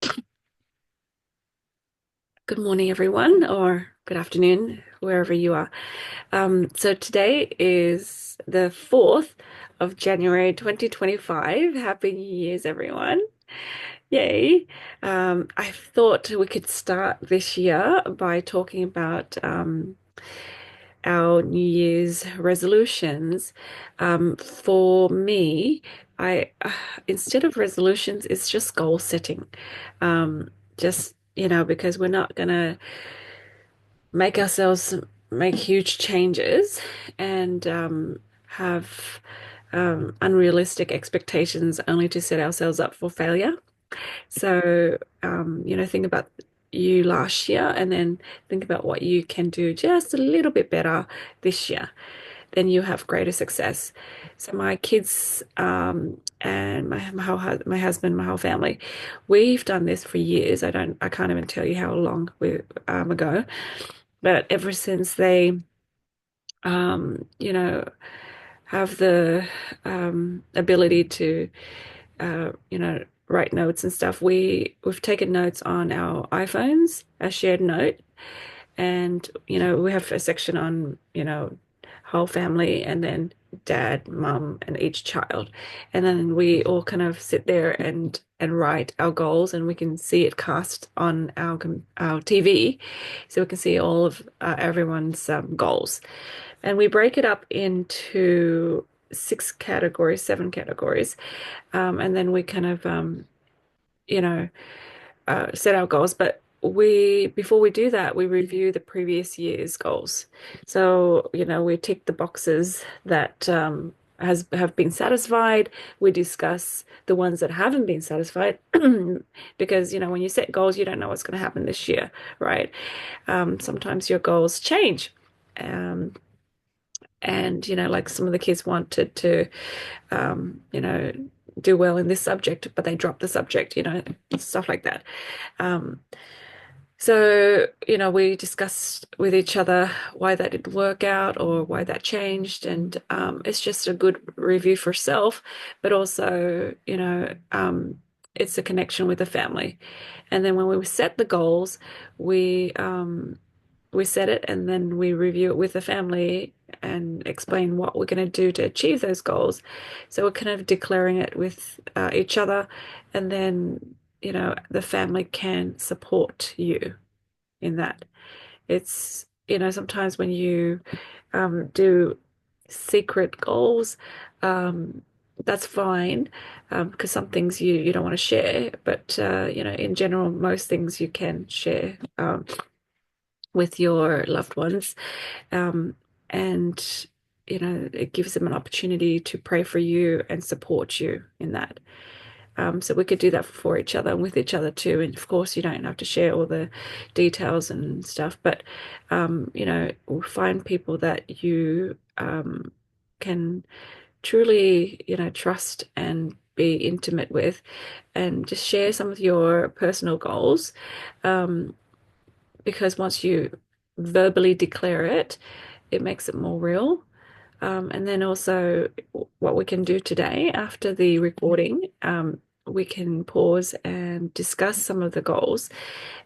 Good morning, everyone, or good afternoon, wherever you are. So today is the 4th of January 2025. Happy New Year's, everyone. Yay. I thought we could start this year by talking about our New Year's resolutions. For me, I instead of resolutions, it's just goal setting. Just, because we're not gonna make ourselves make huge changes and have unrealistic expectations only to set ourselves up for failure. So, think about you last year and then think about what you can do just a little bit better this year. Then you have greater success. So my kids and my husband, my whole family, we've done this for years. I can't even tell you how long ago. But ever since they, you know, have the ability to, write notes and stuff, we've taken notes on our iPhones, a shared note, and we have a section on whole family, and then dad, mum, and each child, and then we all kind of sit there and write our goals, and we can see it cast on our TV, so we can see all of everyone's goals, and we break it up into six categories, seven categories, and then we kind of you know set our goals, but before we do that, we review the previous year's goals. So, we tick the boxes that has have been satisfied. We discuss the ones that haven't been satisfied because, when you set goals, you don't know what's going to happen this year, right? Sometimes your goals change. Um, and, like some of the kids wanted to, do well in this subject, but they dropped the subject, stuff like that. Um, so, we discussed with each other why that didn't work out or why that changed. And it's just a good review for self, but also, it's a connection with the family. And then when we set the goals, we we set it and then we review it with the family and explain what we're going to do to achieve those goals. So we're kind of declaring it with each other, and then, the family can support you in that. It's, sometimes when you do secret goals, um, that's fine, because some things you don't want to share, but in general, most things you can share with your loved ones. Um, and it gives them an opportunity to pray for you and support you in that. So we could do that for each other and with each other too. And of course, you don't have to share all the details and stuff, but find people that you can truly, trust and be intimate with, and just share some of your personal goals. Um, because once you verbally declare it, it makes it more real. And then also, what we can do today after the recording, we can pause and discuss some of the goals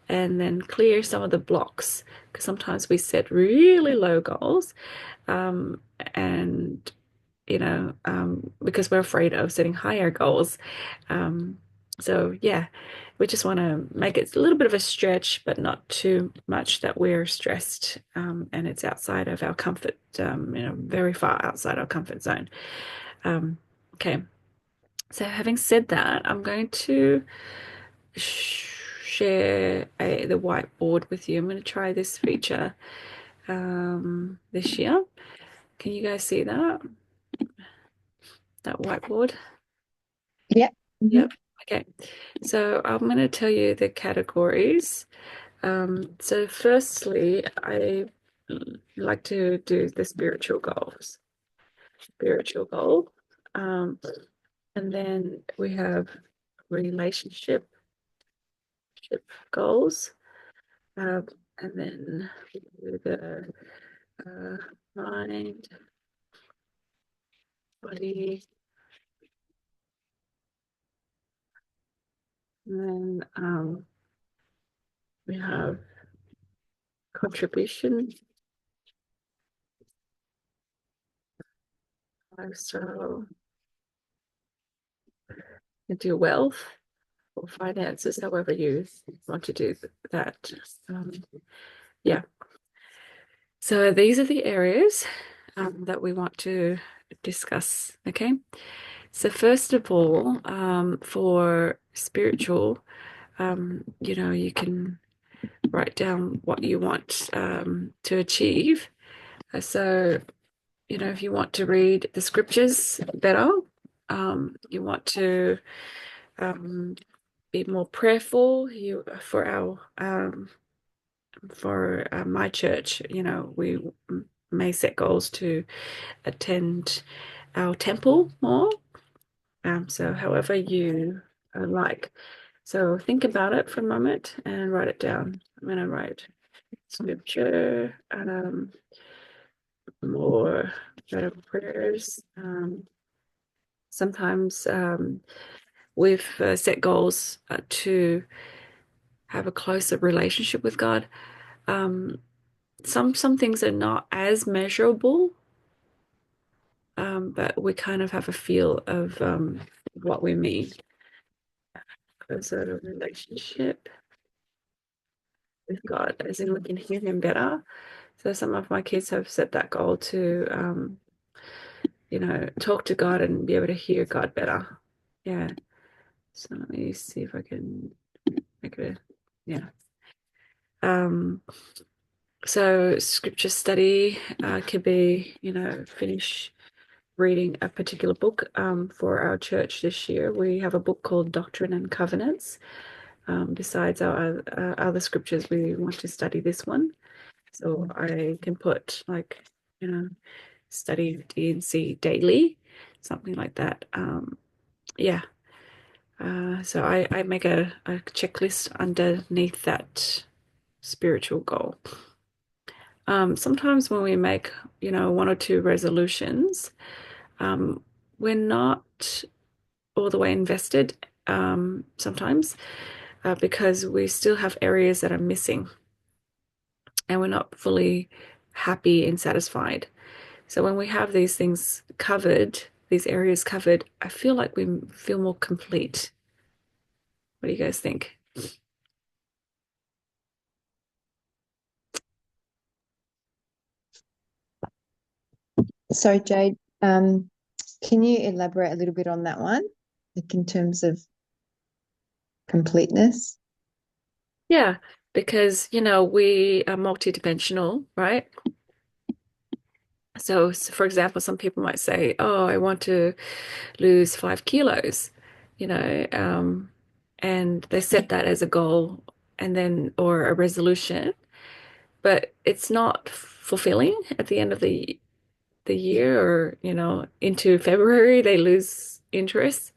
and then clear some of the blocks. Because sometimes we set really low goals, and because we're afraid of setting higher goals. Um, so yeah, we just want to make it a little bit of a stretch, but not too much that we're stressed, and it's outside of our comfort, very far outside our comfort zone. Um, okay, so having said that, I'm going to share the whiteboard with you. I'm going to try this feature this year. Can you guys see that whiteboard? Yeah. Hmm. Yep. Okay. So I'm going to tell you the categories. So firstly, I like to do the spiritual goals. Spiritual goal. Um, and then we have relationship goals. Um, and then we do the uh, mind, body, And then we have contribution. So you do wealth or finances, however you want to do that. Um, yeah. So these are the areas that we want to discuss. Okay. So first of all, for spiritual, you can write down what you want to achieve. So, if you want to read the scriptures better, you want to um, be more prayerful. You for our for my church, we may set goals to attend our temple more. So, however you like. So, think about it for a moment and write it down. I'm going to write scripture, more better prayers. Sometimes we've set goals to have a closer relationship with God. Um, some things are not as measurable, but we kind of have a feel of what we mean. Closer relationship with God, as in we can hear Him better. So some of my kids have set that goal to, talk to God and be able to hear God better. Yeah. So let me see if I can make it. Yeah. Um, so scripture study could be, finish reading a particular book for our church this year. We have a book called Doctrine and Covenants. Besides our other scriptures, we want to study this one. So I can put like, study D&C daily, something like that. Yeah. So I make a checklist underneath that spiritual goal. Sometimes when we make, one or two resolutions, um, we're not all the way invested sometimes because we still have areas that are missing and we're not fully happy and satisfied. So when we have these things covered, these areas covered, I feel like we feel more complete. What do you guys think? So, Jade, can you elaborate a little bit on that one, like in terms of completeness? Yeah, because, we are multidimensional, right? So, for example, some people might say, "Oh, I want to lose 5 kilos," you know, and they set that as a goal and then, or a resolution, but it's not fulfilling at the end of the year or, into February, they lose interest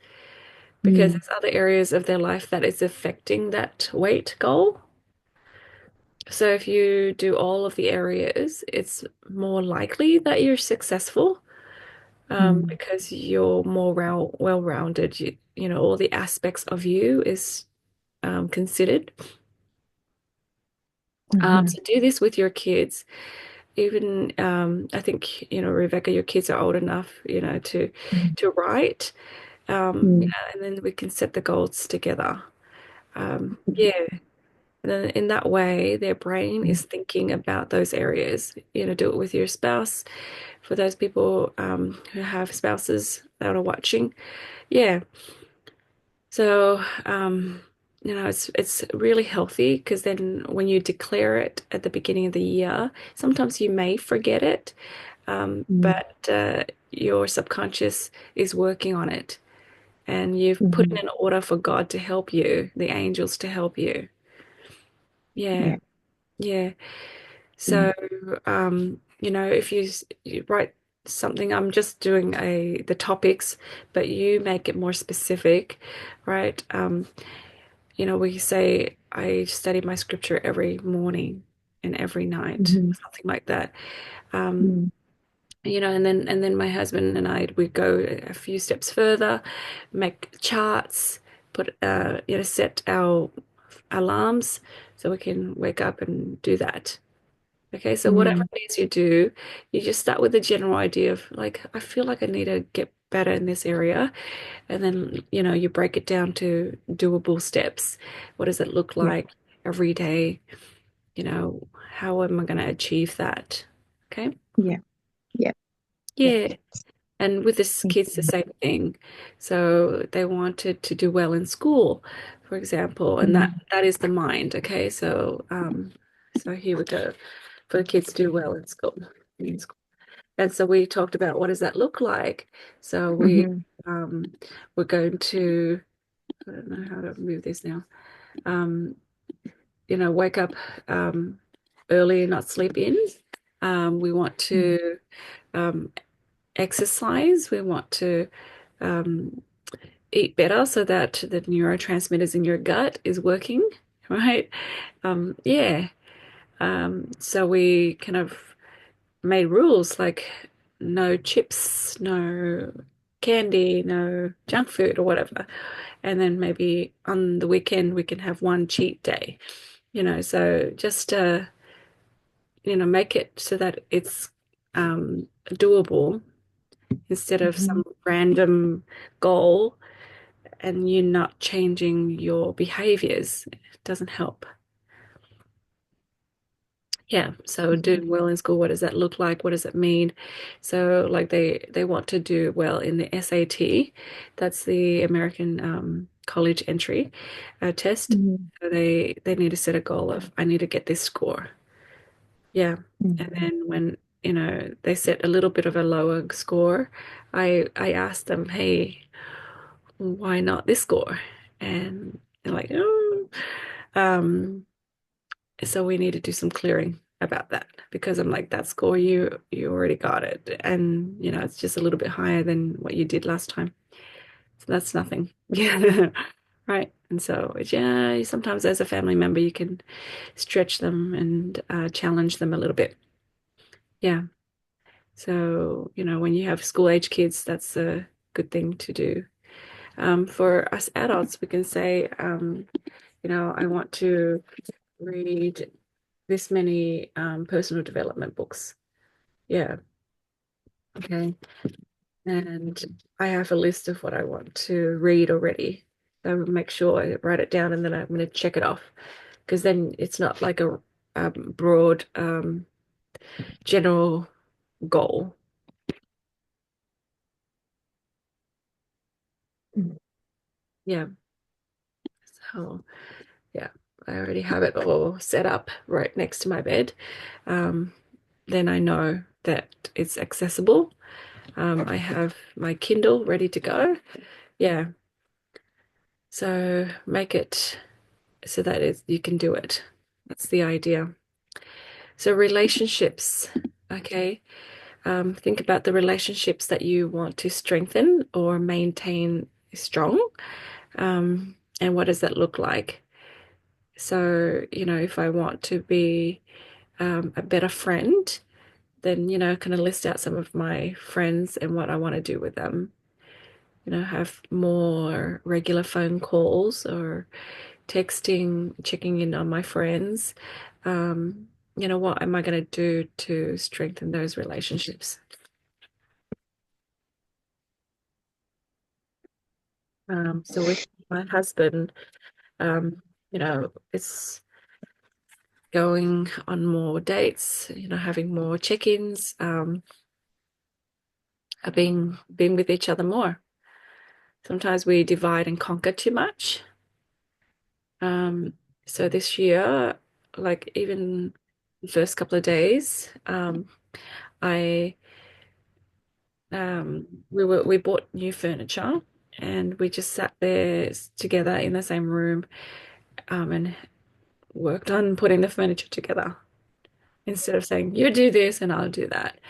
because Mm, there's other areas of their life that is affecting that weight goal. So if you do all of the areas, it's more likely that you're successful mm, because you're more well-rounded. All the aspects of you is considered. mhm, So do this with your kids. Even I think, Rebecca, your kids are old enough, to mm, write. mm, And then we can set the goals together. Yeah. And then in that way, their brain mm, is thinking about those areas. Do it with your spouse. For those people who have spouses that are watching. Yeah. So, it's really healthy because then when you declare it at the beginning of the year, sometimes you may forget it, mm, but your subconscious is working on it, and you've put in mhm. an order for God to help you, the angels to help you. Yeah, Yeah. yeah. Mm, So, if you write something, I'm just doing the topics, but you make it more specific, right? We say I study my scripture every morning and every night, mhm, something like that. Um, mm, and then my husband and I we go a few steps further, make charts, put set our alarms so we can wake up and do that. Okay, so whatever Mm. it is you do, you just start with the general idea of like, I feel like I need to get better in this area. And then, you break it down to doable steps. What does it look Yeah. like every day? How am I going to achieve that? Okay. Yeah. Yeah. Yeah. Yeah. And with this kids, the same thing. So they wanted to do well in school, for example, and that Mm. that is the mind. Okay. So here we go. For the kids to do well in school. And so we talked about what does that look like. So Hmm. um, we're going to, I don't know how to move this now. Um, wake up early and not sleep in. We want to um, exercise. We want to um, eat better so that the neurotransmitters in your gut is working, right? Yeah. So we kind of made rules like no chips, no candy, no junk food or whatever. And then maybe on the weekend we can have one cheat day, so just make it so that it's doable instead of Hmm. some random goal and you not changing your behaviors. It doesn't help. Yeah, so doing well in school, what does that look like? What does it mean? So like they want to do well in the SAT. That's the American college entry test. Hmm. So they need to set a goal of I need to get this score. Yeah. And Hmm. then when, they set a little bit of a lower score, I asked them, "Hey, why not this score?" And they're like, "Oh." Um, so we need to do some clearing about that because I'm like, that score you already got it. And, it's just a little bit higher than what you did last time. So that's nothing. Yeah. Right. And so, yeah, sometimes as a family member, you can stretch them and challenge them a little bit. Yeah. So, when you have school age kids, that's a good thing to do. For us adults, we can say, I want to read this many personal development books. Yeah. Okay. And I have a list of what I want to read already. So make sure I write it down and then I'm going to check it off because then it's not like a broad general goal. Yeah. So, yeah, I already have it all set up right next to my bed. Um, then I know that it's accessible. I have my Kindle ready to go. Yeah. So make it so that you can do it. That's the idea. So relationships, okay. Think about the relationships that you want to strengthen or maintain strong. And what does that look like? So, if I want to be a better friend, then, kind of list out some of my friends and what I want to do with them. Have more regular phone calls or texting, checking in on my friends. What am I going to do to strengthen those relationships? So with my husband, it's going on more dates, having more check-ins, being with each other more. Sometimes we divide and conquer too much. Um, so this year, like even the first couple of days, I we bought new furniture and we just sat there together in the same room and worked on putting the furniture together instead of saying you do this and I'll do that.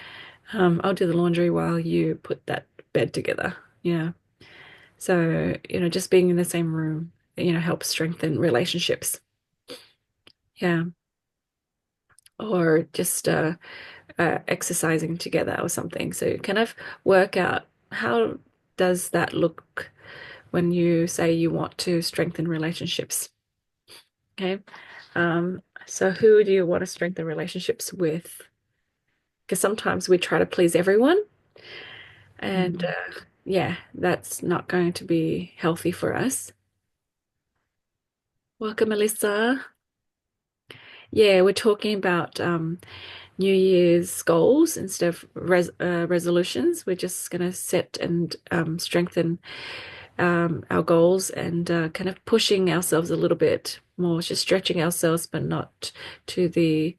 I'll do the laundry while you put that bed together. Yeah. So, just being in the same room, helps strengthen relationships. Yeah. Or just exercising together or something. So kind of work out how does that look when you say you want to strengthen relationships. Okay. So who do you want to strengthen relationships with? Because sometimes we try to please everyone, and Mm. yeah, that's not going to be healthy for us. Welcome, Melissa. Yeah, we're talking about New Year's goals instead of resolutions. We're just going to set and strengthen our goals and kind of pushing ourselves a little bit more, just stretching ourselves, but not to the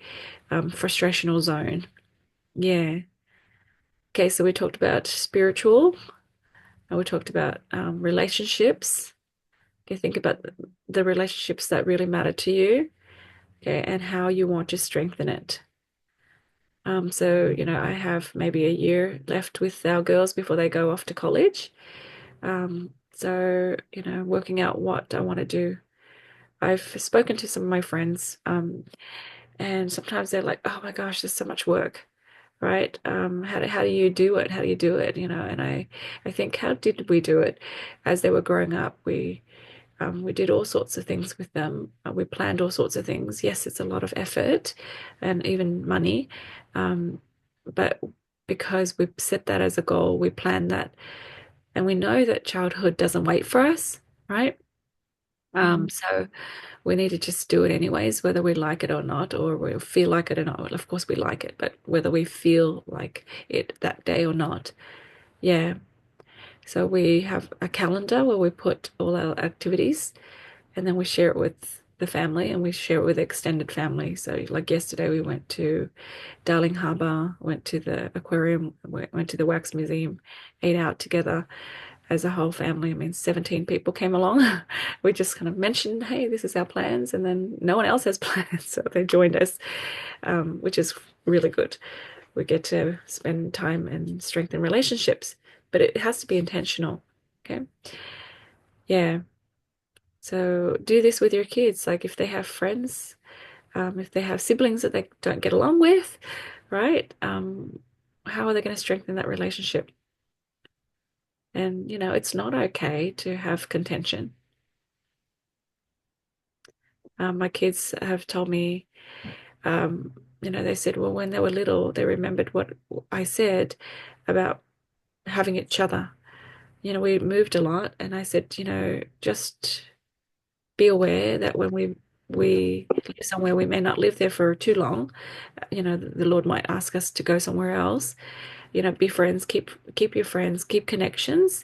frustrational zone. Yeah. Okay, so we talked about spiritual, and we talked about relationships. Okay, think about the relationships that really matter to you, okay, and how you want to strengthen it. So, I have maybe a year left with our girls before they go off to college. So, working out what I want to do. I've spoken to some of my friends, and sometimes they're like, "Oh my gosh, there's so much work." Right? How do you do it? How do you do it? And I think, how did we do it as they were growing up? We did all sorts of things with them. We planned all sorts of things. Yes, it's a lot of effort and even money, but because we set that as a goal, we plan that, and we know that childhood doesn't wait for us, right? Mm. So we need to just do it anyways, whether we like it or not, or we feel like it or not. Well, of course, we like it, but whether we feel like it that day or not. Yeah. So we have a calendar where we put all our activities, and then we share it with the family, and we share it with the extended family. So, like yesterday, we went to Darling Harbour, went to the aquarium, went to the wax museum, ate out together as a whole family. I mean, 17 people came along. We just kind of mentioned, hey, this is our plans, and then no one else has plans, so they joined us, which is really good. We get to spend time and strengthen relationships, but it has to be intentional. Okay. Yeah. So do this with your kids. Like if they have friends, if they have siblings that they don't get along with, right? How are they going to strengthen that relationship? And, it's not okay to have contention. My kids have told me, they said, well, when they were little, they remembered what I said about having each other. We moved a lot, and I said, just be aware that when we live somewhere, we may not live there for too long. The Lord might ask us to go somewhere else. Be friends, keep your friends, keep connections.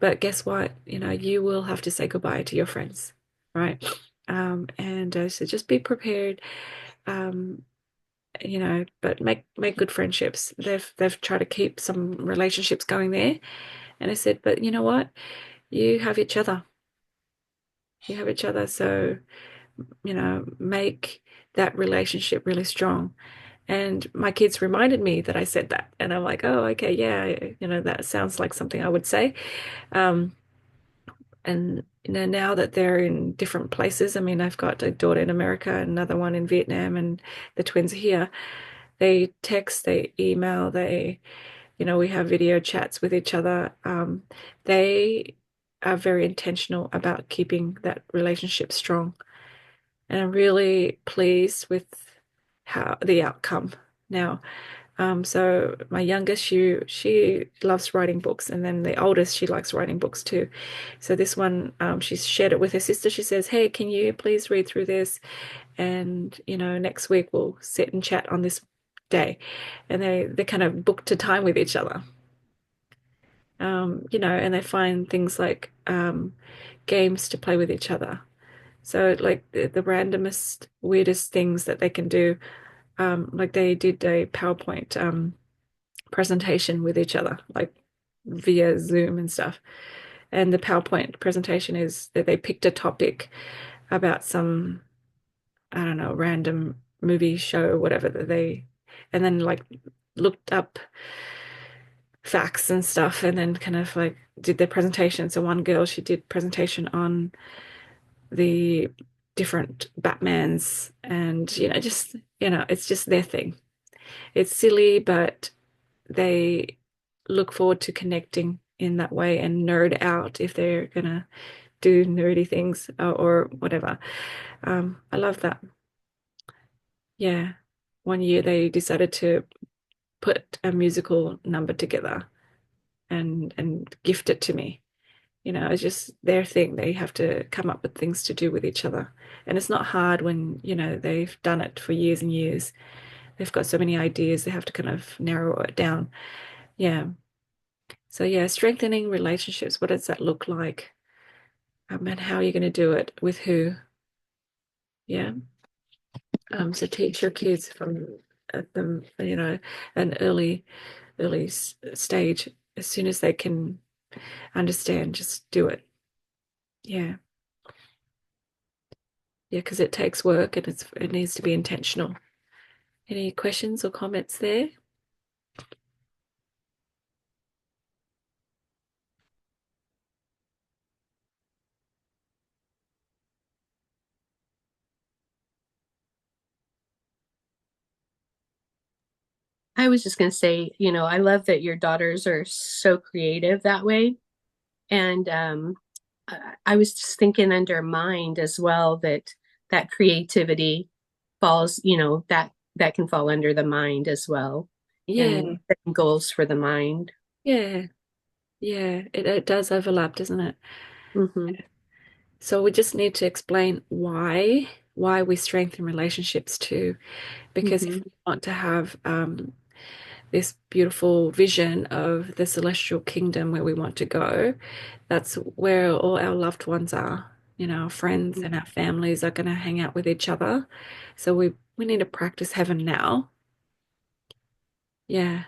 But guess what? You will have to say goodbye to your friends, right? And so just be prepared. Um, but make good friendships. They've tried to keep some relationships going there, and I said, but you know what? You have each other. You have each other, so make that relationship really strong. And my kids reminded me that I said that, and I'm like, oh, okay, yeah, that sounds like something I would say. Um, and now that they're in different places, I mean, I've got a daughter in America, another one in Vietnam, and the twins are here. They text, they email, we have video chats with each other. They are very intentional about keeping that relationship strong. And I'm really pleased with how the outcome now. So my youngest, she loves writing books, and then the oldest, she likes writing books too. So this one, she's shared it with her sister. She says, "Hey, can you please read through this? And next week we'll sit and chat on this day." And they kind of booked a time with each other. And they find things like games to play with each other. So like the randomest, weirdest things that they can do. Like they did a PowerPoint presentation with each other, like via Zoom and stuff. And the PowerPoint presentation is that they picked a topic about some, I don't know, random movie show or whatever and then like looked up facts and stuff, and then kind of like did their presentation. So one girl, she did presentation on the different Batmans, and just it's just their thing. It's silly, but they look forward to connecting in that way and nerd out if they're gonna do nerdy things or whatever. I love that. Yeah. One year they decided to put a musical number together and gift it to me. You know, it's just their thing. They have to come up with things to do with each other. And it's not hard when, they've done it for years and years. They've got so many ideas, they have to kind of narrow it down. Yeah. So yeah, strengthening relationships, what does that look like? And how are you going to do it? With who? Yeah. So teach your kids from at them, an early stage, as soon as they can understand, just do it. Yeah. Yeah, because it takes work and it needs to be intentional. Any questions or comments there? I was just going to say, I love that your daughters are so creative that way. And I was just thinking under mind as well that that creativity falls, that can fall under the mind as well, and Yeah, setting goals for the mind. yeah, yeah. It does overlap, doesn't it? Hmm. So we just need to explain why we strengthen relationships too. Because if Hmm. we want to have this beautiful vision of the celestial kingdom where we want to go, that's where all our loved ones are. Our friends and our families are going to hang out with each other. So we need to practice heaven now. Yeah.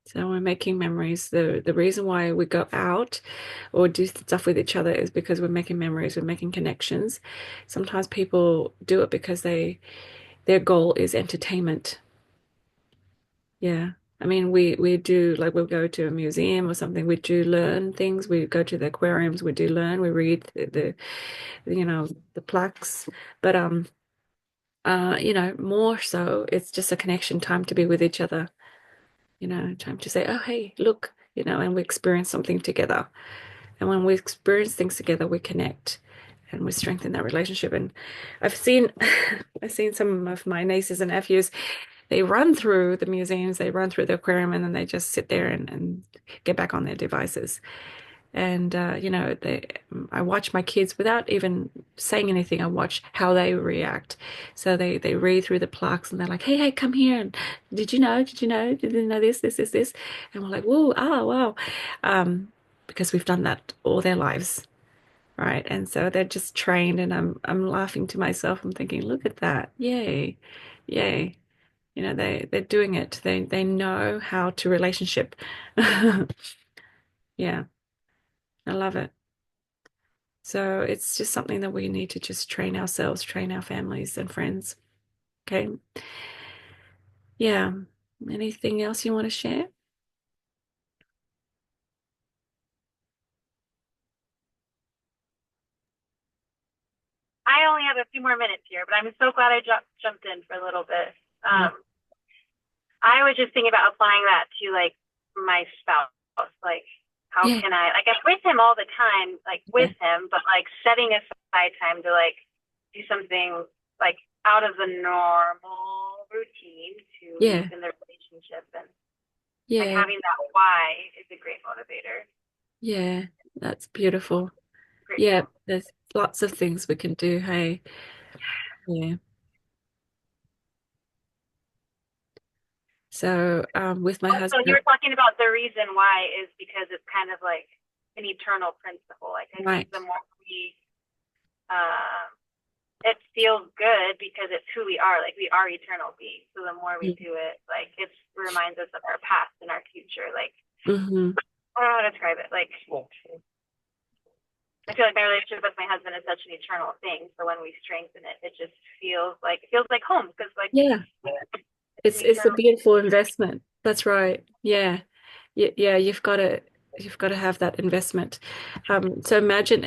So we're making memories. The reason why we go out or do stuff with each other is because we're making memories, we're making connections. Sometimes people do it because their goal is entertainment. Yeah. I mean, we do, like, we'll go to a museum or something. We do learn things. We go to the aquariums. We do learn. We read the plaques. But more so, it's just a connection time to be with each other. Time to say, oh, hey, look, and we experience something together. And when we experience things together, we connect and we strengthen that relationship. And I've seen, I've seen some of my nieces and nephews, they run through the museums, they run through the aquarium, and then they just sit there and get back on their devices. And I watch my kids without even saying anything. I watch how they react. So they read through the plaques and they're like, "Hey, hey, come here! And did you know? Did you know? Did you know this, this, this, this?" And we're like, "Whoa, ah, wow," because we've done that all their lives, right? And so they're just trained, and I'm laughing to myself. I'm thinking, "Look at that! Yay, yay!" They're doing it. They know how to relationship. Yeah, I love it. So it's just something that we need to just train ourselves, train our families and friends. Okay. Yeah. Anything else you want to share? I only have a few more minutes here, but I'm so glad I jumped in for a little bit. Yeah. Um, I was just thinking about applying that to like my spouse. Like, how Yeah. can I guess with him all the time, like Yeah. with him, but like setting aside time to like do something like out of the normal routine to Yeah. deepen the relationship and like Yeah. having that why is a great motivator. Yeah. That's beautiful. Yeah. Grateful. There's lots of things we can do. Hey. Yeah. So with my So you husband, were talking about the reason why is because it's kind of like an eternal principle. Like I think right. the more we, uh, it feels good because it's who we are. Like we are eternal beings. So the more we do it, like it reminds us of our past and our future. Like Mm-hmm. I don't know how to describe it. Like I feel like my relationship with my husband is such an eternal thing. So when we strengthen it, it feels like home because like Yeah. it's an It's a eternal. beautiful investment. That's right. Yeah. Yeah. Yeah. You've got to. you've got to have that investment. So imagine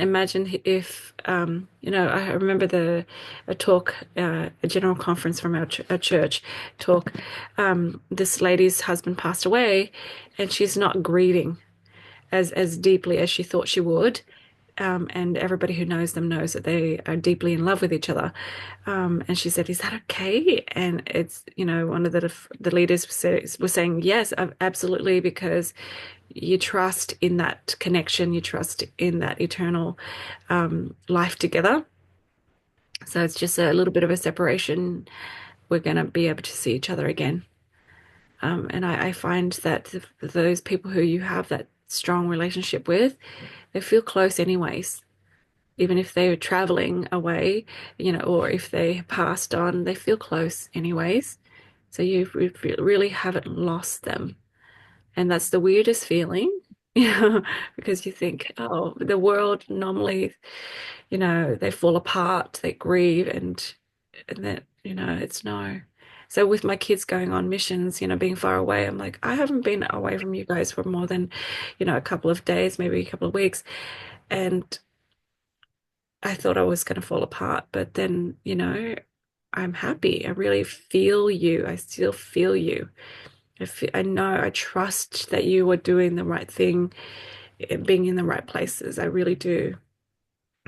if I remember a talk, a general conference from our church talk. This lady's husband passed away, and she's not grieving as deeply as she thought she would. And everybody who knows them knows that they are deeply in love with each other. And she said, "Is that okay?" And it's, one of the leaders was saying, "Yes, absolutely, because you trust in that connection, you trust in that eternal life together. So it's just a little bit of a separation. We're going to be able to see each other again." And I find that those people who you have that strong relationship with, they feel close anyways. Even if they're traveling away, or if they passed on, they feel close anyways. So you really haven't lost them. And that's the weirdest feeling, because you think, oh, the world normally, they fall apart, they grieve, and then, it's no. So with my kids going on missions, being far away, I'm like, I haven't been away from you guys for more than, a couple of days, maybe a couple of weeks. And I thought I was going to fall apart, but then, I'm happy. I really feel you. I still feel you. I know, I trust that you are doing the right thing, being in the right places. I really do.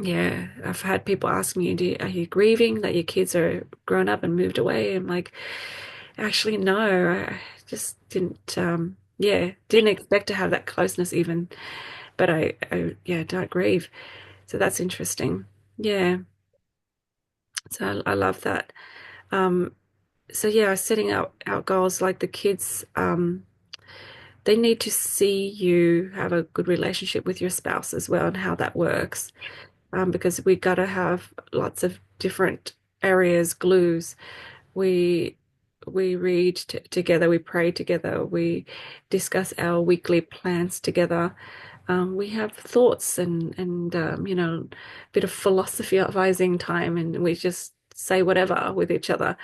Yeah, I've had people ask me, are you grieving that your kids are grown up and moved away? I'm like, actually, no, I just didn't, yeah, didn't expect to have that closeness even, but yeah, don't grieve. So that's interesting. Yeah, so I love that. Um, so yeah, setting out goals like the kids, they need to see you have a good relationship with your spouse as well and how that works. Because we got to have lots of different areas, glues. We we read together, we pray together, we discuss our weekly plans together. We have thoughts and a bit of philosophizing time, and we just say whatever with each other.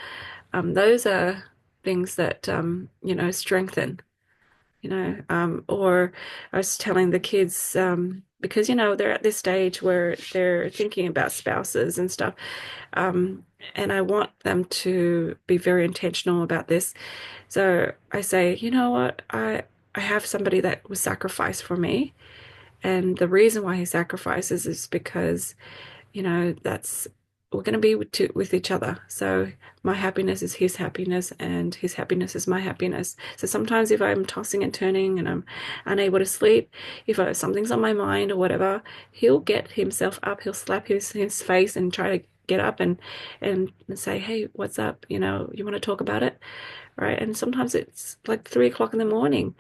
Those are things that strengthen. Or I was telling the kids, because they're at this stage where they're thinking about spouses and stuff, and I want them to be very intentional about this. So I say, you know what, I have somebody that was sacrificed for me, and the reason why he sacrifices is because that's we're going to be with each other. So my happiness is his happiness, and his happiness is my happiness. So sometimes if I'm tossing and turning and I'm unable to sleep, if something's on my mind or whatever, he'll get himself up, he'll slap his face and try to get up and say, "Hey, what's up? You want to talk about it?" Right? And sometimes it's like 3 o'clock in the morning,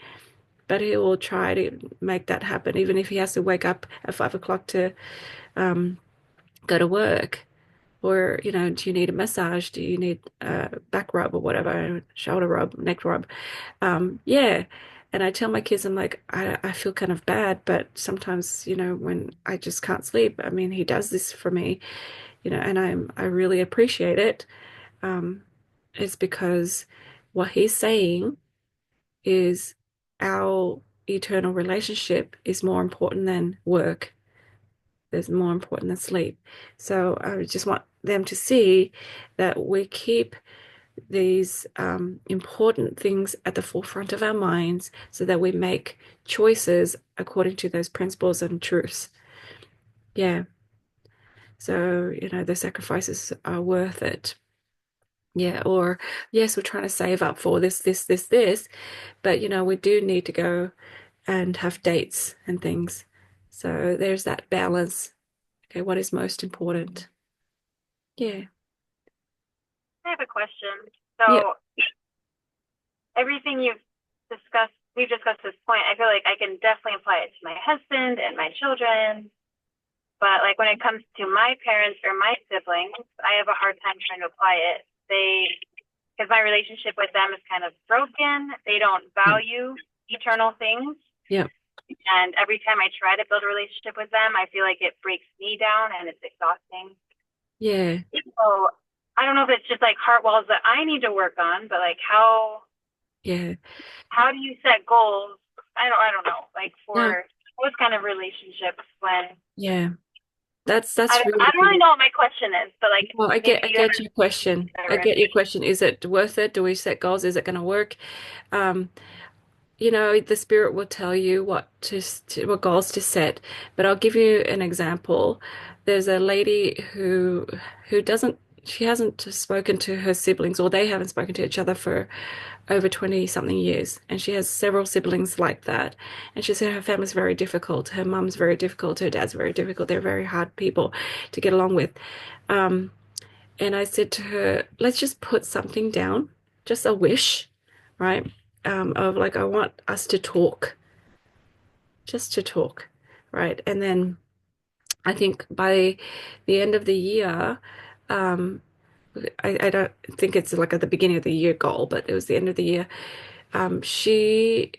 but he will try to make that happen, even if he has to wake up at 5 o'clock to um, go to work. Or, do you need a massage? Do you need a back rub or whatever, shoulder rub, neck rub? Yeah. And I tell my kids, I'm like, I feel kind of bad, but sometimes, when I just can't sleep, I mean, he does this for me, and I really appreciate it. Um, it's because what he's saying is our eternal relationship is more important than work. Is more important than sleep. So I just want them to see that we keep these important things at the forefront of our minds so that we make choices according to those principles and truths. Yeah. So, the sacrifices are worth it. Yeah. Or, yes, we're trying to save up for this, but, we do need to go and have dates and things. So there's that balance. Okay, what is most important? Yeah. I have a question. Yeah. So everything we've discussed this point, I feel like I can definitely apply it to my husband and my children. But like when it comes to my parents or my siblings, I have a hard time trying to apply it. Because my relationship with them is kind of broken. They don't value eternal things. Yeah. And every time I try to build a relationship with them, I feel like it breaks me down and it's exhausting. Yeah. So I don't know if it's just like heart walls that I need to work on, but like Yeah. how do you set goals I don't know, like No, for those kind of relationships when yeah, that's I really don't really good. know what my question is, but like Well, maybe I you have get your question. I better get your information. question. Is it worth it? Do we set goals? Is it going to work? Um, you know, the spirit will tell you what goals to set. But I'll give you an example. There's a lady who doesn't she hasn't spoken to her siblings, or they haven't spoken to each other for over 20 something years. And she has several siblings like that. And she said her family's very difficult. Her mum's very difficult. Her dad's very difficult. They're very hard people to get along with. Um, and I said to her, let's just put something down, just a wish, right? Of like, I want us to talk, just to talk, right? And then I think by the end of the year, um, I don't think it's like at the beginning of the year goal, but it was the end of the year. She,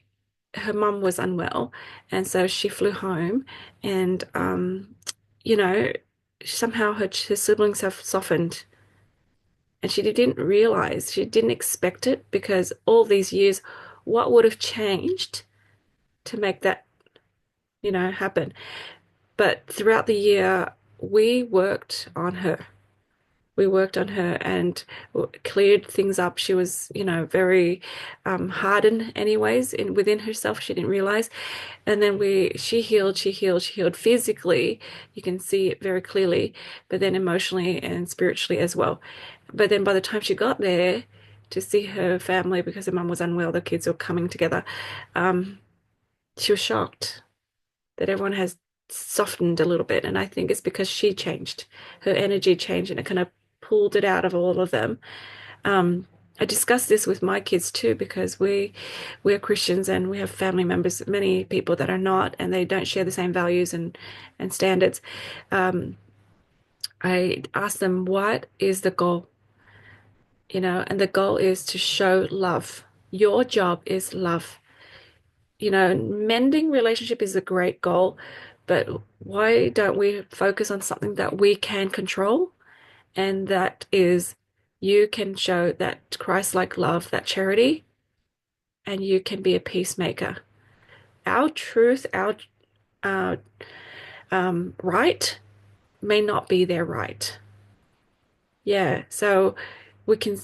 her mum was unwell, and so she flew home, and you know, somehow her siblings have softened. And she didn't realize, she didn't expect it because all these years, what would have changed to make that, happen? But throughout the year, we worked on her. We worked on her and cleared things up. She was, very hardened anyways in within herself. She didn't realize. And then she healed physically. You can see it very clearly, but then emotionally and spiritually as well. But then by the time she got there to see her family, because her mum was unwell, the kids were coming together, um, she was shocked that everyone has softened a little bit. And I think it's because she changed. Her energy changed and it kind of pulled it out of all of them. Um, I discuss this with my kids too because we're Christians and we have family members, many people that are not, and they don't share the same values and standards. Um, I ask them, what is the goal? And the goal is to show love. Your job is love. Mending relationship is a great goal, but why don't we focus on something that we can control? And that is you can show that Christ-like love, that charity, and you can be a peacemaker. Our truth, our uh, right may not be their right. Yeah, so we can,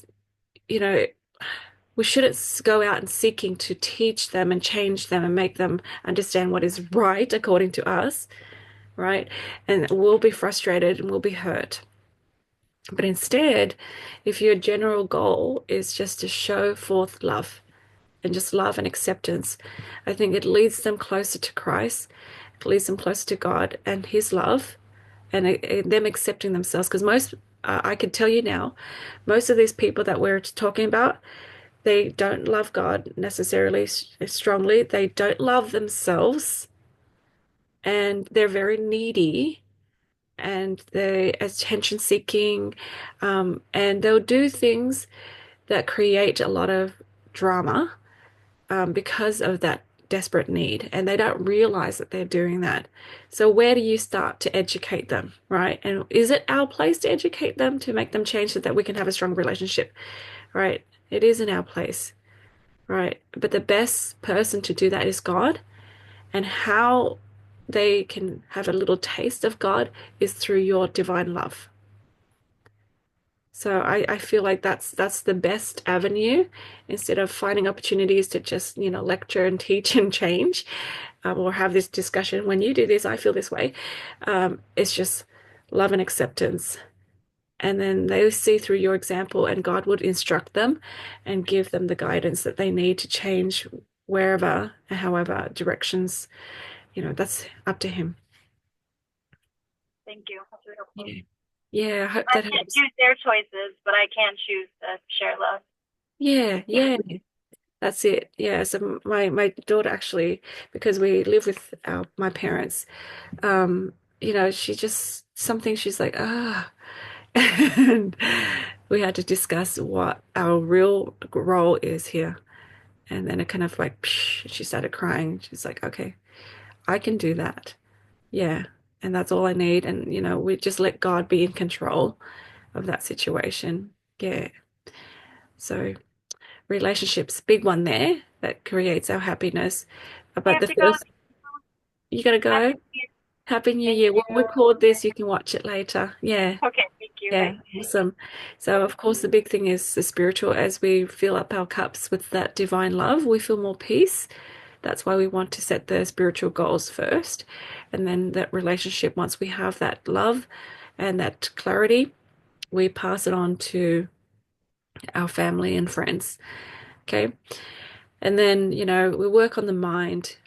you know, we shouldn't go out and seeking to teach them and change them and make them understand what is right according to us, right? And we'll be frustrated and we'll be hurt. But instead, if your general goal is just to show forth love and just love and acceptance, I think it leads them closer to Christ, it leads them closer to God and His love, and them accepting themselves. Because I can tell you now, most of these people that we're talking about, they don't love God necessarily strongly. They don't love themselves, and they're very needy and they're attention seeking, and they'll do things that create a lot of drama because of that desperate need, and they don't realize that they're doing that. So, where do you start to educate them, right? And is it our place to educate them to make them change so that we can have a strong relationship, right? It is in our place, right? But the best person to do that is God, and how they can have a little taste of God is through your divine love. So I feel like that's the best avenue instead of finding opportunities to just, lecture and teach and change, or have this discussion. When you do this, I feel this way. It's just love and acceptance. And then they see through your example, and God would instruct them and give them the guidance that they need to change wherever and however directions, that's up to Him. Thank you. That's really helpful. Yeah. Yeah, I hope I that can't helps. choose their choices, but I can choose to share love. Yeah, yeah. That's it. Yeah. So my daughter actually, because we live with my parents, she just something she's like, and we had to discuss what our real role is here. And then it kind of like psh, she started crying. She's like, okay, I can do that. Yeah. And that's all I need. And we just let God be in control of that situation. Yeah. So relationships, big one there that creates our happiness. I About have the to go. first, you gotta go. Happy New Year. Happy New Thank Year. We'll you. record this. You can watch it later. Yeah. Okay, thank you. Yeah. Bye. Awesome. So, of course, the big thing is the spiritual. As we fill up our cups with that divine love, we feel more peace. That's why we want to set the spiritual goals first. And then that relationship, once we have that love and that clarity, we pass it on to our family and friends. Okay. And then, we work on the mind.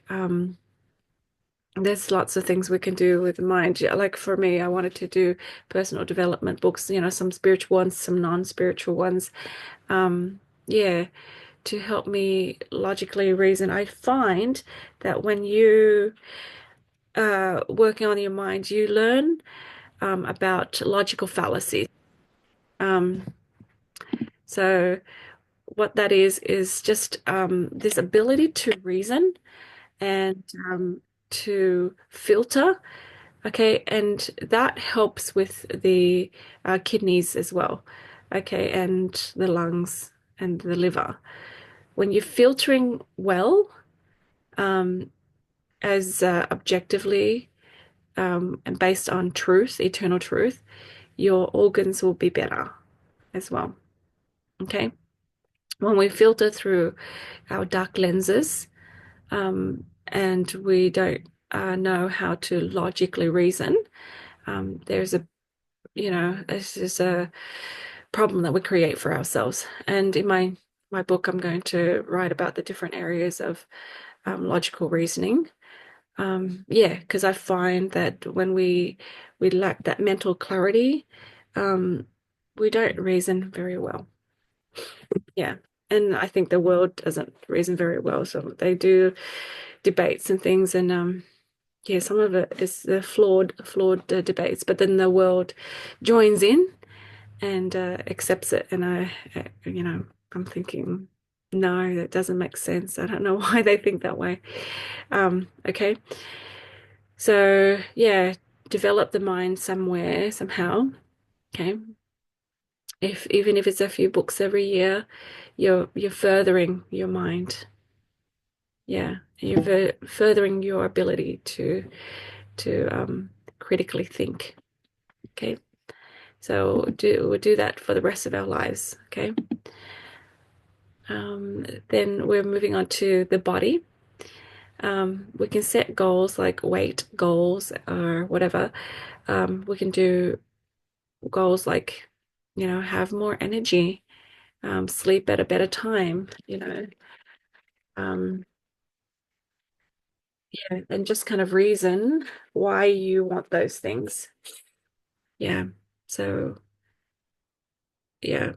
There's lots of things we can do with the mind. Yeah, like for me, I wanted to do personal development books, some spiritual ones, some non-spiritual ones. Yeah, to help me logically reason. I find that when you working on your mind, you learn about logical fallacies. Um, so what that is just this ability to reason and to filter. Okay, and that helps with the kidneys as well. Okay, and the lungs and the liver. When you're filtering well, um, as objectively and based on truth, eternal truth, your organs will be better as well. Okay, when we filter through our dark lenses, and we don't know how to logically reason, there's a this is a problem that we create for ourselves. And in my book, I'm going to write about the different areas of logical reasoning. Yeah, because I find that when we lack that mental clarity, um, we don't reason very well. Yeah. And I think the world doesn't reason very well. So they do debates and things, and yeah, some of it is the flawed debates, but then the world joins in and accepts it. And I'm thinking, no, that doesn't make sense. I don't know why they think that way. Okay. So yeah, develop the mind somewhere, somehow. Okay. If even if it's a few books every year, you're furthering your mind. Yeah, you're furthering your ability to critically think. Okay. So we'll do that for the rest of our lives. Okay. Then we're moving on to the body. We can set goals like weight goals or whatever. We can do goals like, have more energy, sleep at a better time. Um, yeah, and just kind of reason why you want those things. Yeah. So, yeah,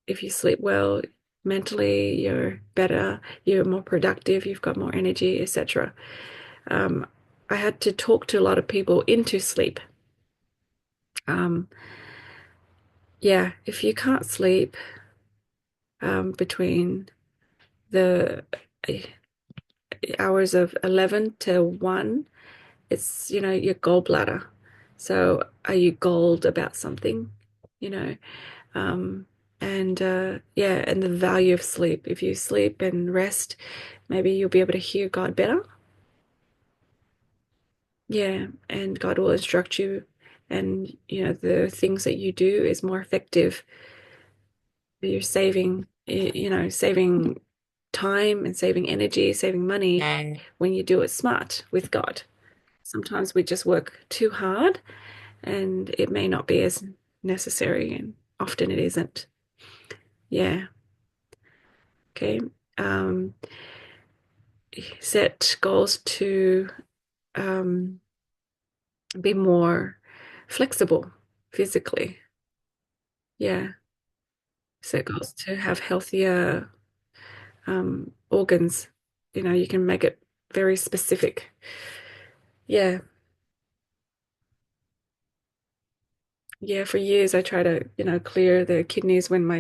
if you sleep well mentally, you're better, you're more productive, you've got more energy, etc. Um, I had to talk to a lot of people into sleep. Um, yeah, if you can't sleep between the hours of 11 to 1, it's, your gallbladder. So are you galled about something? You know, um, and yeah, and the value of sleep. If you sleep and rest, maybe you'll be able to hear God better. Yeah, and God will instruct you, and the things that you do is more effective. You're saving time and saving energy, saving money when you do it smart with God. Sometimes we just work too hard and it may not be as necessary, and often it isn't. Yeah. Okay. Um, Set goals to um, be more flexible physically. Yeah. Set goals to have healthier organs. You can make it very specific. Yeah. Yeah, for years I tried to, clear the kidneys when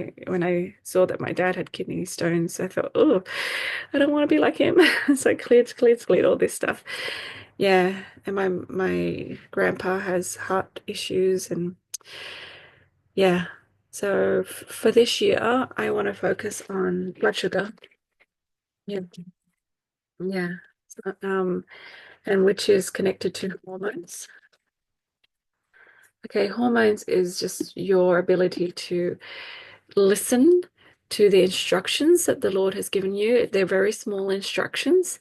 I saw that my dad had kidney stones. I thought, oh, I don't want to be like him. So I cleared all this stuff. Yeah, and my grandpa has heart issues, and yeah. So for this year, I want to focus on blood sugar. Yeah. Yeah. and which is connected to hormones. Okay, hormones is just your ability to listen to the instructions that the Lord has given you. They're very small instructions,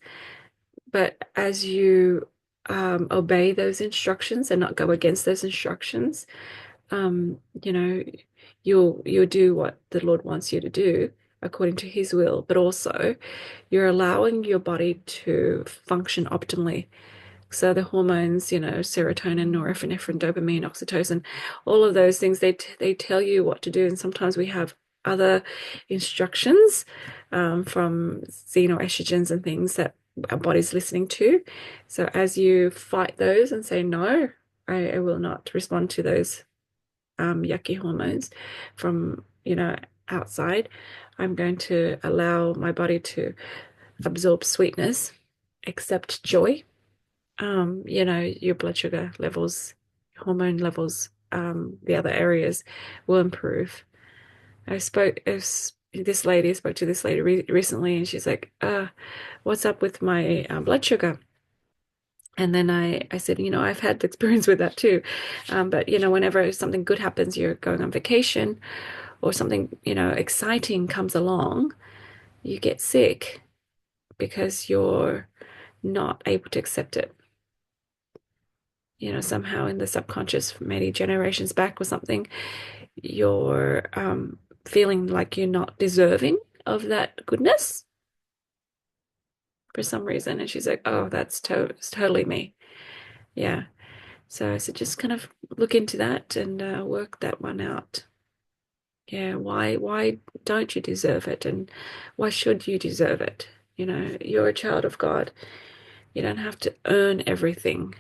but as you obey those instructions and not go against those instructions, you know, you'll do what the Lord wants you to do according to His will, but also you're allowing your body to function optimally. So the hormones, serotonin, norepinephrine, dopamine, oxytocin, all of those things, they tell you what to do. And sometimes we have other instructions from xenoestrogens and things that our body's listening to. So as you fight those and say, no, I will not respond to those yucky hormones from, outside, I'm going to allow my body to absorb sweetness, accept joy, your blood sugar levels, hormone levels, the other areas will improve. I spoke this lady I spoke to this lady recently, and she's like, what's up with my blood sugar? And then I said, I've had experience with that too. But, whenever something good happens, you're going on vacation or something, exciting comes along, you get sick because you're not able to accept it. Somehow in the subconscious, many generations back or something, you're feeling like you're not deserving of that goodness for some reason. And she's like, oh, that's totally me. Yeah. So I said, just kind of look into that and work that one out. Yeah, why don't you deserve it? And why should you deserve it? You're a child of God. You don't have to earn everything.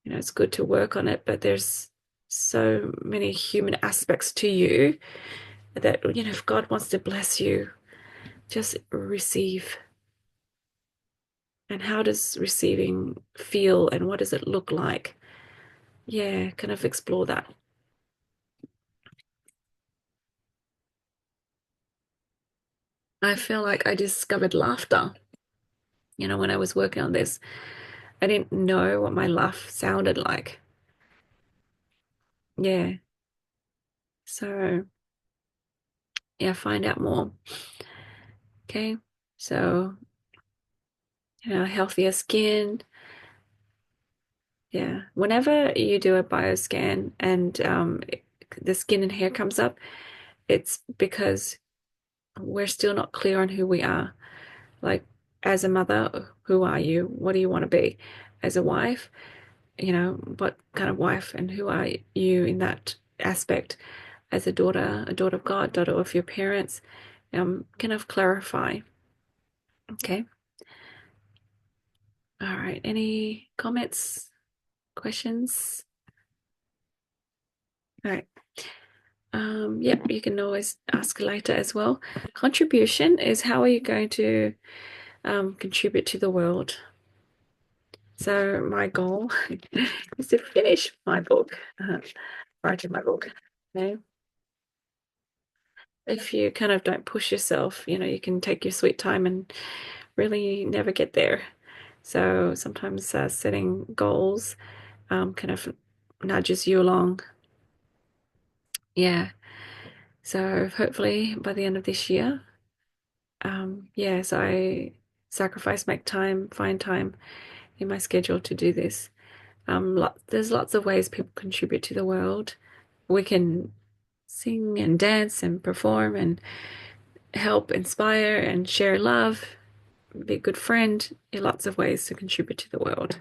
It's good to work on it, but there's so many human aspects to you that, if God wants to bless you, just receive. And how does receiving feel and what does it look like? Yeah, kind of explore that. I feel like I discovered laughter, when I was working on this. I didn't know what my laugh sounded like. Yeah. So, yeah, find out more. Okay. So, healthier skin. Yeah. Whenever you do a bioscan and the skin and hair comes up, it's because we're still not clear on who we are. Like, as a mother, who are you? What do you want to be? As a wife, what kind of wife and who are you in that aspect? As a daughter of God, daughter of your parents, kind of clarify. Okay. All right. Any comments, questions? All right. Yep, you can always ask later as well. Contribution is how are you going to contribute to the world? So my goal is to finish my book, writing my book. Okay. If you kind of don't push yourself, you can take your sweet time and really never get there. So sometimes setting goals kind of nudges you along. Yeah. So hopefully by the end of this year, yeah, so I make time, find time in my schedule to do this. There's lots of ways people contribute to the world. We can sing and dance and perform and help inspire and share love, be a good friend. Lots of ways to contribute to the world.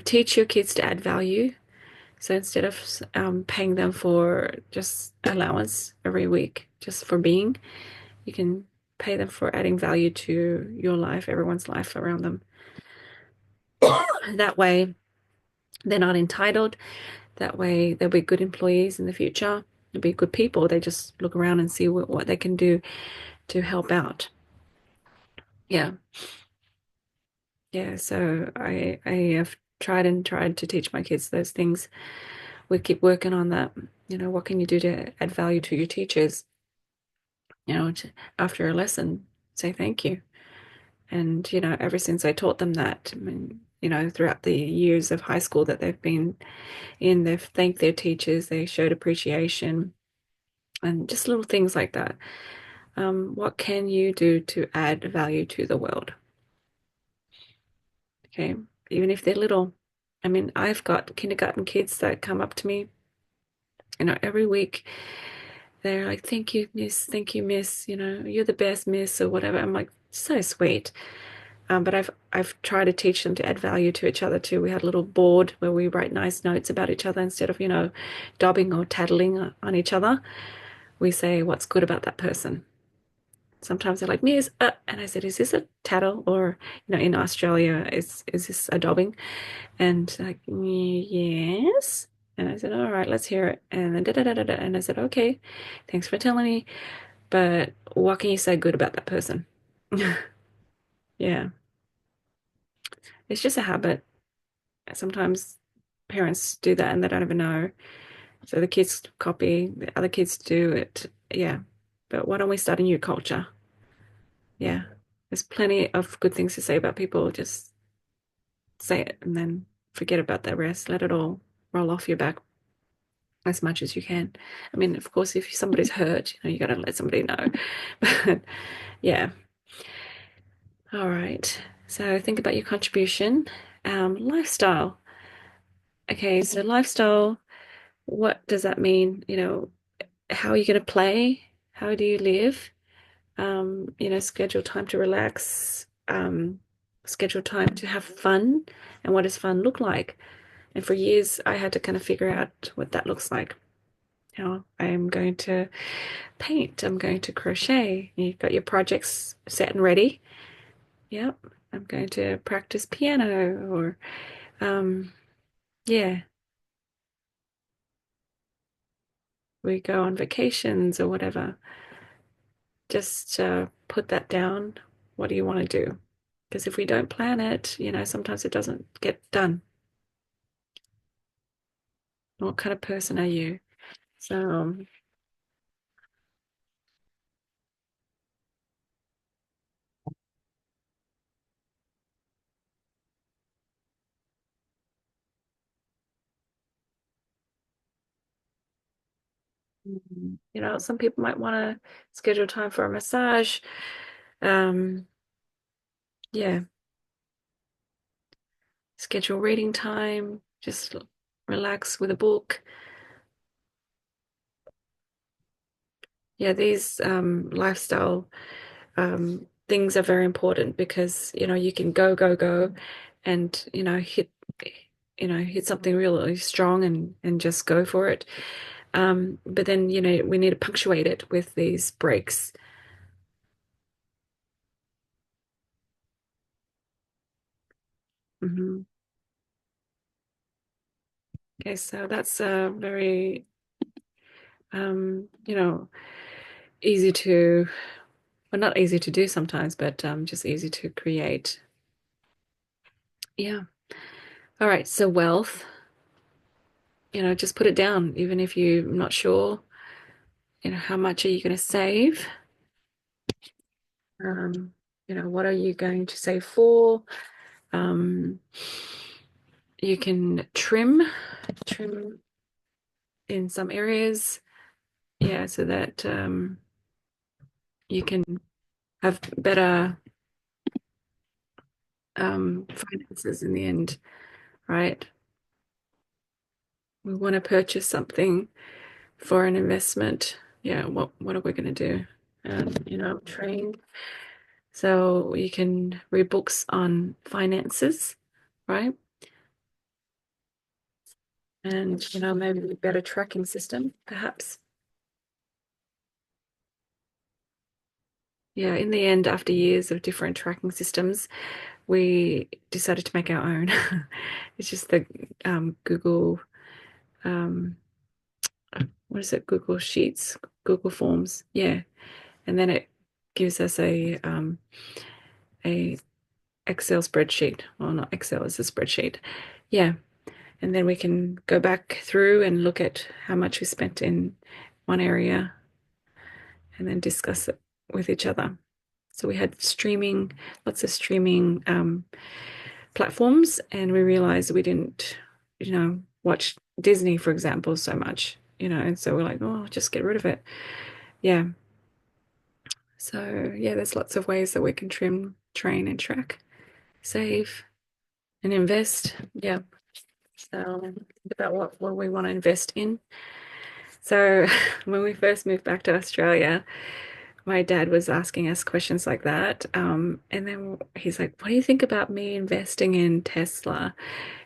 Teach your kids to add value. So instead of paying them for just allowance every week, just for being, you can pay them for adding value to your life, everyone's life around them. That way, they're not entitled. That way, they'll be good employees in the future. They'll be good people. They just look around and see what they can do to help out. Yeah. Yeah. So I have tried to teach my kids those things. We keep working on that. What can you do to add value to your teachers? After a lesson, say thank you. And, ever since I taught them that, I mean, throughout the years of high school that they've been in, they've thanked their teachers, they showed appreciation, and just little things like that. What can you do to add value to the world? Okay, even if they're little. I mean, I've got kindergarten kids that come up to me, every week. They're like, "Thank you, miss. Thank you, miss. You're the best, miss," or whatever. I'm like, so sweet. But I've tried to teach them to add value to each other too. We had a little board where we write nice notes about each other instead of, dobbing or tattling on each other. We say what's good about that person. Sometimes they're like, "Miss," and I said, "Is this a tattle?" Or, in Australia, is this a dobbing? And like, "Yes." And I said, "All right, let's hear it." And then da da da da da. And I said, "Okay, thanks for telling me. But what can you say good about that person?" Yeah, it's just a habit. Sometimes parents do that and they don't even know. So the kids copy, the other kids do it. Yeah. But why don't we start a new culture? Yeah. There's plenty of good things to say about people. Just say it and then forget about the rest. Let it all roll off your back as much as you can. I mean, of course, if somebody's hurt, you got to let somebody know. But yeah. All right. So think about your contribution. Lifestyle. Okay. So lifestyle, what does that mean? How are you going to play? How do you live? Schedule time to relax, schedule time to have fun. And what does fun look like? And for years, I had to kind of figure out what that looks like. I'm going to paint, I'm going to crochet. You've got your projects set and ready. Yep. I'm going to practice piano or, yeah, we go on vacations or whatever. Just put that down. What do you want to do? Because if we don't plan it, sometimes it doesn't get done. What kind of person are you? So, some people might want to schedule time for a massage. Um, yeah, schedule reading time. Just relax with a book. Yeah, these lifestyle things are very important because you can go go go, and hit something really strong and just go for it. But then we need to punctuate it with these breaks. Hmm. Okay, so that's very easy to, well, not easy to do sometimes, but just easy to create. Yeah. All right. So wealth, just put it down, even if you're not sure, how much are you going to save? What are you going to save for? Um, you can trim in some areas. Yeah, so that you can have better finances in the end, right? We want to purchase something for an investment. Yeah, what are we going to do? Train. So you can read books on finances, right? And maybe a better tracking system, perhaps. Yeah, in the end, after years of different tracking systems, we decided to make our own. It's just the Google, um, what is it? Google Sheets, Google Forms. Yeah, and then it gives us a Excel spreadsheet. Well, not Excel, it's a spreadsheet. Yeah, and then we can go back through and look at how much we spent in one area and then discuss it with each other. So we had lots of streaming platforms, and we realized we didn't, watch Disney, for example, so much, and so we're like, oh, just get rid of it. Yeah. So yeah, there's lots of ways that we can trim, train, and track, save, and invest. Yeah. So think about what we want to invest in. So when we first moved back to Australia, my dad was asking us questions like that. And then he's like, what do you think about me investing in Tesla?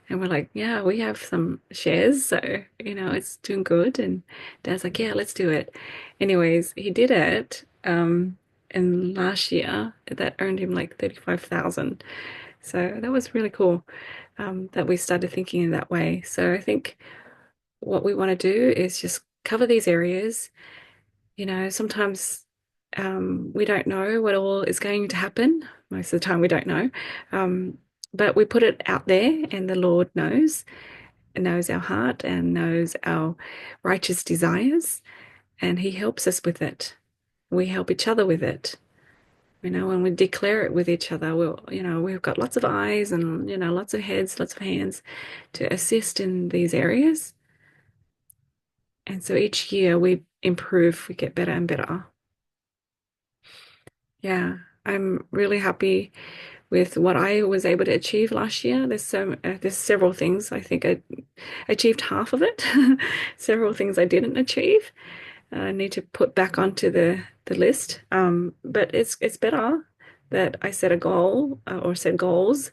And we're like, yeah, we have some shares, so it's doing good. And Dad's like, yeah, let's do it. Anyways, he did it. And last year that earned him like 35,000. So that was really cool, that we started thinking in that way. So I think what we want to do is just cover these areas. Sometimes we don't know what all is going to happen. Most of the time, we don't know. But we put it out there, and the Lord knows our heart and knows our righteous desires, and He helps us with it. We help each other with it. When we declare it with each other, we've got lots of eyes and, lots of heads, lots of hands to assist in these areas. And so each year we improve, we get better and better. Yeah, I'm really happy with what I was able to achieve last year. There's several things. I think I achieved half of it. Several things I didn't achieve. I need to put back onto the list. But it's better that I set a goal, or set goals,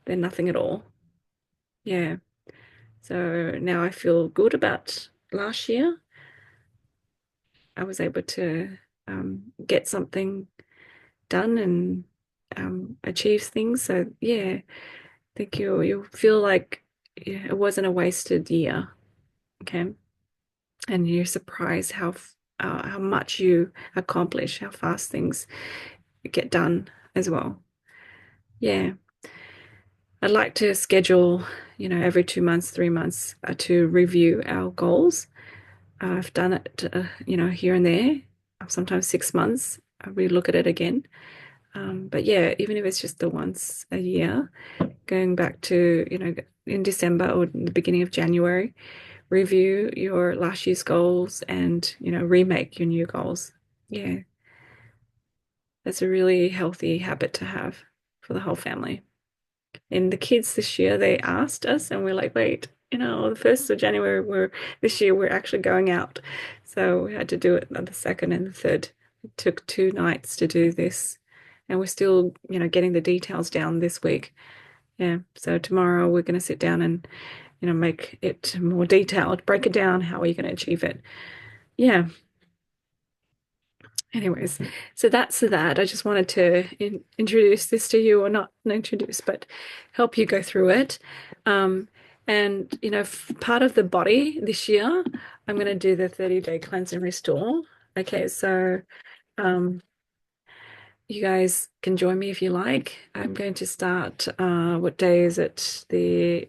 than nothing at all. Yeah. So now I feel good about last year. I was able to get something done and achieve things. So yeah, I think you feel like, yeah, it wasn't a wasted year. Okay. And you're surprised how much you accomplish, how fast things get done as well. Yeah. I'd like to schedule, every 2 months, 3 months, to review our goals. I've done it, here and there, sometimes 6 months. We look at it again. But yeah, even if it's just the once a year, going back to, in December or the beginning of January, review your last year's goals and, remake your new goals. Yeah, that's a really healthy habit to have for the whole family. And the kids this year, they asked us, and we're like, wait, the 1st of January, this year we're actually going out. So we had to do it on the 2nd and the 3rd. It took 2 nights to do this. And we're still, getting the details down this week. Yeah. So tomorrow we're going to sit down and, make it more detailed, break it down. How are you going to achieve it? Yeah. Anyways, so that's that. I just wanted to introduce this to you, or not introduce, but help you go through it. And, part of the body this year, I'm going to do the 30-day cleanse and restore. Okay, so you guys can join me if you like. I'm going to start, what day is it?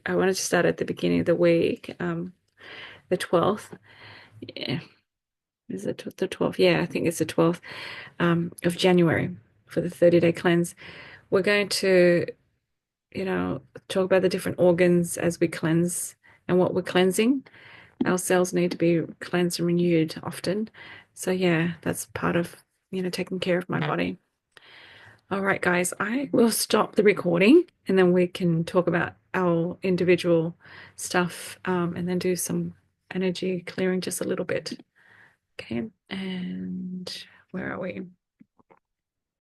I wanted to start at the beginning of the week, the 12th. Yeah. Is it the 12th? Yeah, I think it's the 12th of January for the 30-day cleanse. We're going to, talk about the different organs as we cleanse and what we're cleansing. Our cells need to be cleansed and renewed often. So yeah, that's part of, taking care of my body. All right, guys, I will stop the recording and then we can talk about our individual stuff, and then do some energy clearing just a little bit. Okay, and where are we?